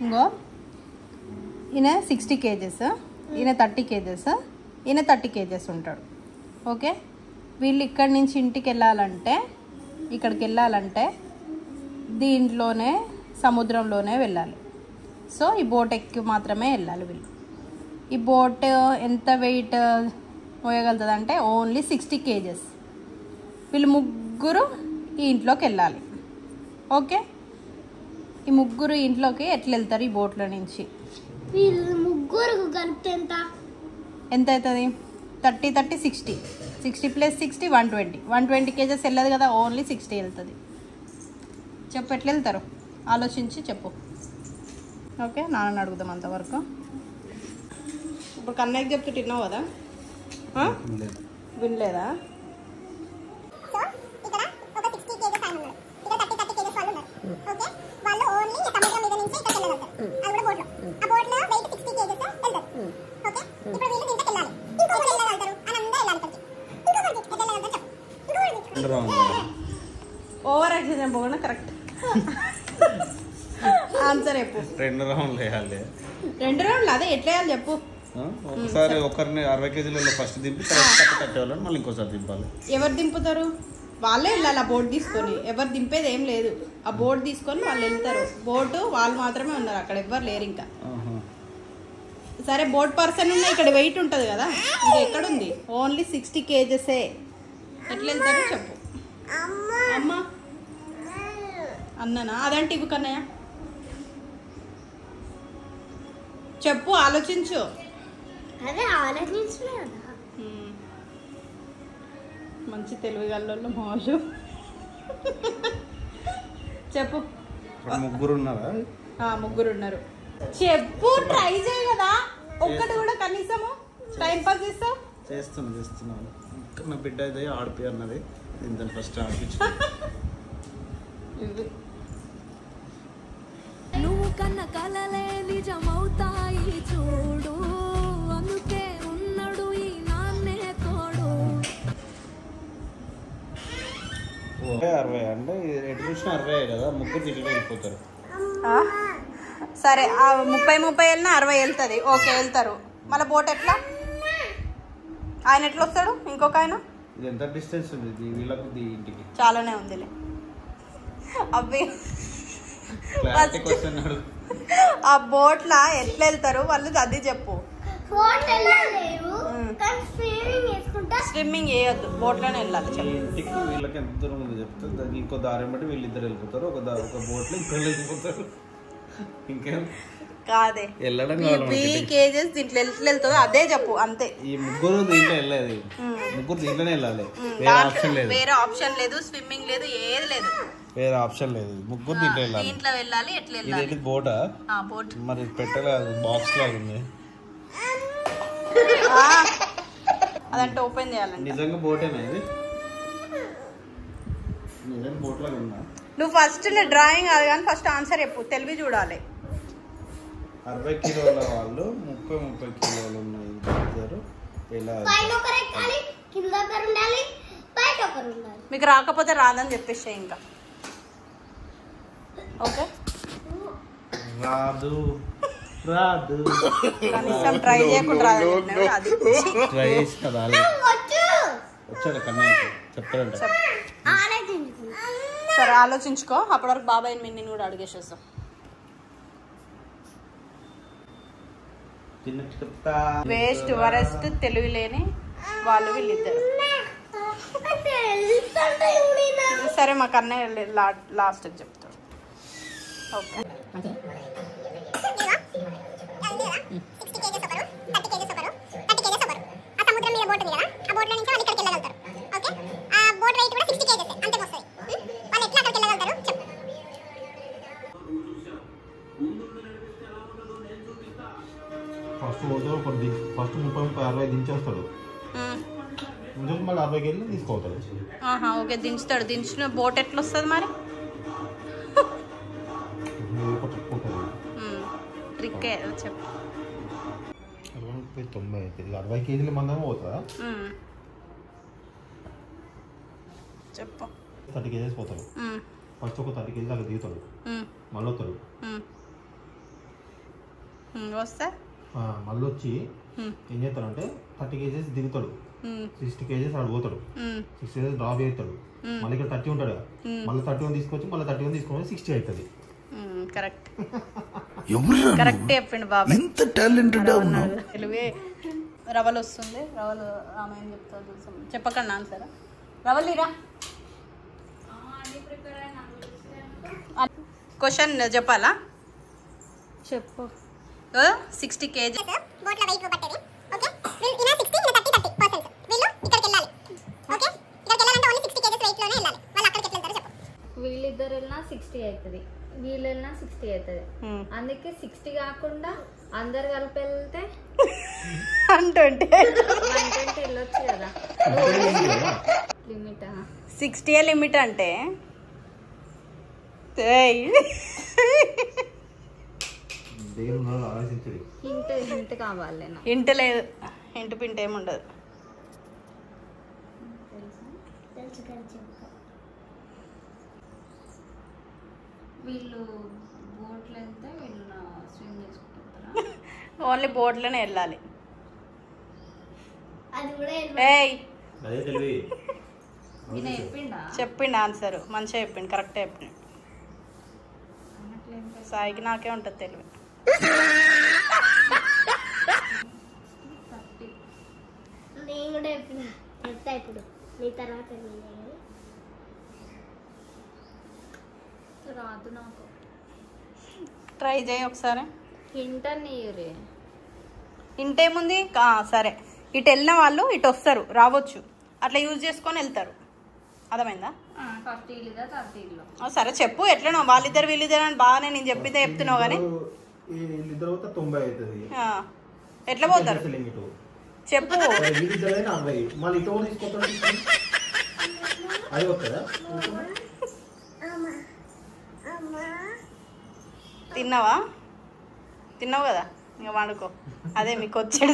ఇంకో ఈయన 60 kgs, ఈయన 30 kgs, ఈయన 30 kgs ఉంటాడు. ఓకే, వీళ్ళు ఇక్కడి నుంచి ఇంటికి వెళ్ళాలంటే, ఇక్కడికి వెళ్ళాలంటే దీంట్లోనే సముద్రంలోనే వెళ్ళాలి. సో ఈ బోట్ ఎక్కి మాత్రమే వెళ్ళాలి వీళ్ళు. ఈ బోట్ ఎంత వెయిట్ మోయగలుగుతుంది అంటే ఓన్లీ 60 kgs. వీళ్ళు ముగ్గురు ఈ ఇంట్లోకి వెళ్ళాలి. ఓకే, ఈ ముగ్గురు ఇంట్లోకి ఎట్లా వెళ్తారు ఈ బోట్లో నుంచి? వీళ్ళు ముగ్గురు కలిపితే ఎంత అవుతుంది? 30 30 60, 60 + 60 120 kgs వెళ్ళదు కదా, ఓన్లీ 60 వెళ్తుంది. చెప్పు ఎట్లా వెళ్తారు, ఆలోచించి చెప్పు. ఓకే, నాన్న అడుగుదాం అంతవరకు. ఇప్పుడు కన్నయ్యకి చెప్తూ తిన్నావు కదా, వినలేదా? ఓవర్ యాక్షన్ పోకుండా కరెక్ట్ ఆన్సర్ చెప్పు. 2 రౌండ్లు వేయాలి. 2 రౌండ్లు అదే ఎట్లా వేయాలి చెప్పు. ఒకసారి ఒకరిని 60 kgs ఫస్ట్ దింపి తర్వాత 30 వాళ్ళని మళ్ళీ ఇంకోసారి దింపాలి. ఎవరు దింపుతారు? వాళ్ళే వెళ్ళాలి ఆ బోట్ తీసుకొని. ఎవరు దింపేది ఏం లేదు, ఆ బోట్ తీసుకొని వాళ్ళు వెళ్తారు. బోటు వాళ్ళు మాత్రమే ఉన్నారు, అక్కడ ఎవ్వరు లేరు ఇంకా. సరే, బోట్ పర్సన్ ఉన్న ఇక్కడ వెయిట్ ఉంటుంది కదా, ఇంకా ఎక్కడుంది? Only 60 kgs. ఎట్లా వెళ్తారో చెప్పు. అమ్మా అన్ననా అదంటే ఇవి కన్నయ్య చెప్పు, ఆలోచించు. అదే ఆలోచించలే కదా. మంచి తెలివి గల్లోళ్ళు మాలు. చెప్పు. ముగ్గురు ఉన్నారా? ముగ్గురు ఉన్నారు. చెప్పు, ట్రై చేయి కదా, ఒక్కటి కూడా కనీసము టైం పాస్ చేస్తావు. చేస్తున్నాను. నా బిడ్డ అయితే ఆడిపి అన్నది, ఇంత ఫస్ట్ ఆడిపించు. నువ్వు కన్న కలలే నిజమవుతాయి చూడు, అందుకే ఉన్నాడు ఈ నాన్నే తోడు. 60 అంటే ఎటు చూసినా 60 కదా, ముగ్గురు తిరిగి వెళ్ళిపోతారు. సరే, 30 వెళ్ళినా 60 వెళ్తుంది. ఓకే, వెళ్తారు. మళ్ళీ బోట్ ఎట్లా? ఆయన ఎట్లా వస్తాడు? ఇంకొక ఆయన ఇది ఎంత డిస్టెన్స్ ఉంది వీళ్ళకు ఇంటికి? చాలానే ఉందిలే. అవి ఆ బోట్లా ఎట్లా వెళ్తారు వాళ్ళు, అది చెప్పు. స్విమ్మింగ్ చేయొద్దు, బోట్లోనే వెళ్ళాలి. ఇంటికి వీళ్ళకి ఎంత దూరం ఉందో చెప్తే ఇంకో దారి బట్టి వీళ్ళిద్దరు వెళ్ళిపోతారు. ఒక బోట్లో ఇంకొకరు వెళ్ళిపోతారు. ఇంకేం కాదే, kgs దీంట్లో ఎట్లా వెళ్తుందో అదే చెప్పు, అంతే. ఈ ముగ్గురు దీంట్లో వెళ్ళలేదు, ముగ్గురు దీంట్లోనే వెళ్ళాలి. వేరే ఆప్షన్ లేదు, స్విమ్మింగ్ లేదు, ఏది లేదు, వేరే ఆప్షన్ లేదు. ముగ్గురు దీంట్లో వెళ్ళాలి. దీంట్లో వెళ్ళాలి. ఎట్లా వెళ్ళాలి? ఇది బోటా? బోట్. మరి పెట్టలేదు, బాక్స్ లాగా ఉంది. అదంటే ఓపెన్ చేయాలండి. నిజంగా బోటేనా ఇది? నిజంగా బోట్ లాగా ఉందా? నువ్వు ఫస్ట్ డ్రాయింగ్ అది కానీ ఫస్ట్ ఆన్సర్ చెప్పు, తెలివి చూడాలి. 60 కిలోల వాళ్ళు 30 కిలోలు ఉన్నాయి ఇద్దరు. మీకు రాకపోతే రాదని చెప్పేసి ఇంకా. ఓకే, రాదు కనీసం ట్రై చేయకుండా రాదు. ట్రై చేసిన వచ్చాడు కన్నయ్య చెప్తాడంట. సరే, ఆలోచించుకో. అప్పటి వరకు బాబాయ్ నిన్ను కూడా అడిగేసేస్తాం. వేస్ట్ వరస్ట్ తెలివి లేని వాళ్ళు వీళ్ళిద్దరు. సరే, మా కన్నయ్య లాస్ట్ చెప్తాడు. ఓకే, ఫస్ట్ 30-60 దించేస్తాడు, మళ్ళీ 60కి వెళ్ళి తీసుకోతాడు. ఓకే, దించుతాడు. దించిన బోట్ ఎట్లా వస్తుంది మరి? ట్రిక్ చెప్పు. 90 అవుతుంది, 60 kg మందమే పోతుందా? చెప్పు. 30 kgs పోతాడు. ఫస్ట్ ఒక 30 kg అలా దిగుతాడు, మళ్ళీ వస్తాడు. వస్తే మళ్ళీ వచ్చి ఏం చేస్తాడంటే 30 kgs దిగుతాడు, 60 kgs ఆడు పోతాడు, 60 kgs డ్రాప్ చేస్తాడు, మళ్ళీ ఇక్కడ 30 ఉంటాడు, మళ్ళీ 31 తీసుకొచ్చి మళ్ళీ 31 తీసుకొని 60 అవుతుంది. కరెక్ట్ కరెక్ట్ చెప్పిండు బాబు. ఎంత టాలెంటెడ్ తెలివే. రవలు వస్తుంది, రవలు ఆమె ఏం చెప్తారు చూసాం. చెప్పకండి ఆన్సర్. రవలిరా క్వశ్చన్ చెప్పాలా? చెప్పు. 60 kg బోట్ల వెయిట్ పట్టేది. ఓకే ఈయన 60 ఈయన 30% వీళ్ళు ఇక్కడికి వెళ్ళాలి. ఓకే ఇక్కడికి వెళ్ళాలంటే ఓన్లీ 60 kgs వెయిట్ లోనే వెళ్ళాలి. వాళ్ళు అక్కడికి ఎట్లా వెళ్తారో చెప్పు. వీళ్ళిద్దరు వెళ్ళినా 60 అవుతుంది, వీళ్ళు వెళ్ళినా 60 అవుతుంది. అందుకే 60 కాకుండా అందరు కలిపి వెళ్తే 120 వెళ్ళొచ్చు కదా. లిమిట్ 60 లిమిట్ అంటే హింట్ కావాలి. హింట్ లేదు, హింట్ పింట్ ఏమి ఉండదు. వీళ్ళు బోట్లు వెళ్తే వీళ్ళు స్విమ్ చేసుకుంటారా? ఓన్లీ బోట్లోనే వెళ్ళాలి. అది కూడా ఏయ్ అదే తెలివి చెప్పిండు ఆన్సర్, మంచిగా చెప్పిండు, కరెక్ట్ చెప్పిండు. సాయికి నాకే ఉంటుంది తెలివి. నేను కూడా చెప్పిన చెప్తా ఇప్పుడు, నీ తర్వాత రాదు నాకు. ట్రై చేయి ఒకసారి. ఇంటర్నీరే ఇంటేముంది, సరే ఇటు వెళ్ళిన వాళ్ళు ఇటు వస్తారు, రావచ్చు, అట్లా యూజ్ చేసుకొని వెళ్తారు. అర్థమైందా? ఫస్ట్ ఇల్లుదా తర్వాత ఇల్లు. సరే చెప్పు ఎట్లనో, వాళ్ళిద్దరు వీళ్ళిద్దరు అని బాగానే నేను చెప్పిందే చెప్తున్నావు కానీ వీళ్ళిద్దరు 90 అవుతుంది. ఎట్లా పోతారు చెప్పు. మళ్ళీ ఇటు తీసుకొస్తాడు, అది వస్తుందా? తిన్నావా? తిన్నావు కదా, ఇక వండుకో. అదే మీకు వచ్చాడు.